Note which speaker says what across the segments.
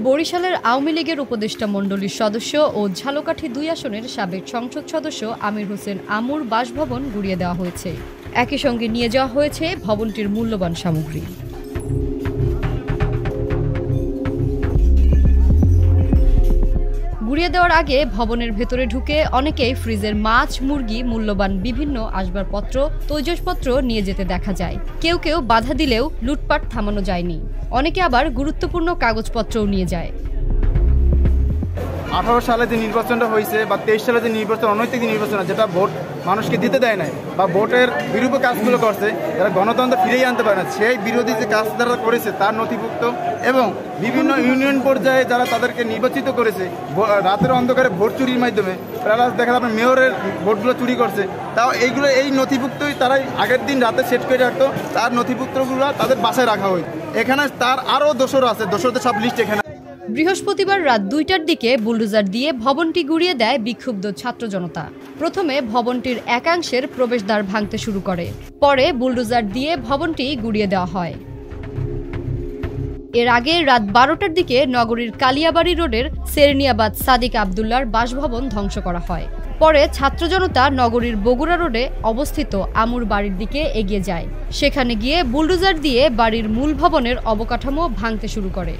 Speaker 1: বরিশালের আওয়ামী লীগের উপদেষ্টা মণ্ডলীর সদস্য ও ঝালকাঠি ২ আসনের সাবেক সংসদ সদস্য আমির হোসেন আমুর বাসভবন গুড়িয়ে দেওয়া হয়েছে। একই সঙ্গে নিয়ে যাওয়া হয়েছে ভবনটির মূল্যবান সামগ্রী। গুড়িয়ে দেওয়ার আগে ভবনের ভেতরে ঢুকে অনেকেই ফ্রিজের মাছ, মুরগি, মূল্যবান বিভিন্ন আসবাবপত্র, তৈজসপত্র নিয়ে যেতে দেখা যায়। কেউ কেউ বাধা দিলেও লুটপাট থামানো যায়নি। অনেকে আবার গুরুত্বপূর্ণ কাগজপত্রও নিয়ে যায়।
Speaker 2: 18 সালে যে নির্বাচনটা হয়েছে বা 23 সালে যে নির্বাচন, অনৈতিক নির্বাচন, যেটা ভোট মানুষকে দিতে দেয় নাই বা ভোটের বিরূপে কাজগুলো করছে, যারা গণতন্ত্র ফিরিয়ে আনতে পারে না, সেই বিরোধী যে কাজ যারা করেছে তার নথিভুক্ত এবং বিভিন্ন ইউনিয়ন পর্যায়ে যারা তাদেরকে নির্বাচিত করেছে রাতের অন্ধকারে ভোট চুরির মাধ্যমে, প্লাস দেখা আপনার মেয়রের ভোটগুলো চুরি করছে, তাও এইগুলো এই নথিভুক্তই তারাই আগের দিন রাতে সেট করে রাখতো। তার নথিভুক্তগুলো তাদের বাসায় রাখা হয়। এখানে তার আরও দোষর আছে, দোষরদের সব লিস্ট এখানে।
Speaker 1: বৃহস্পতিবার রাত ২টার দিকে বুলডোজার দিয়ে ভবনটি গুড়িয়ে দেয় বিক্ষুব্ধ ছাত্র জনতা। প্রথমে ভবনটির একাংশের প্রবেশদ্বার ভাঙতে শুরু করে, পরে বুলডোজার দিয়ে ভবনটি গুড়িয়ে দেওয়া হয়। এর আগে রাত ১২টার দিকে নগরীর কালিয়াবাড়ি রোডের সেরনিয়াবাদ সাদিক আবদুল্লার বাসভবন ধ্বংস করা হয়। পরে ছাত্র জনতা নগরীর বগুড়া রোডে অবস্থিত আমুর বাড়ির দিকে এগিয়ে যায়। সেখানে গিয়ে বুলডোজার দিয়ে বাড়ির মূল ভবনের অবকাঠামো ভাঙতে শুরু করে।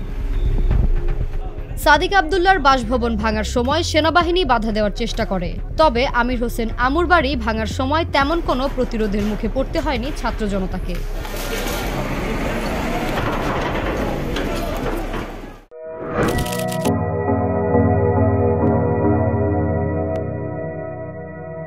Speaker 1: সাদিক আবদুল্লার বাসভবন ভাঙার সময় সেনাবাহিনী বাধা দেওয়ার চেষ্টা করে। তবে আমির হোসেন আমুর বাড়ি ভাঙার সময় তেমন কোনো প্রতিরোধের মুখে পড়তে হয়নি ছাত্র জনতাকে।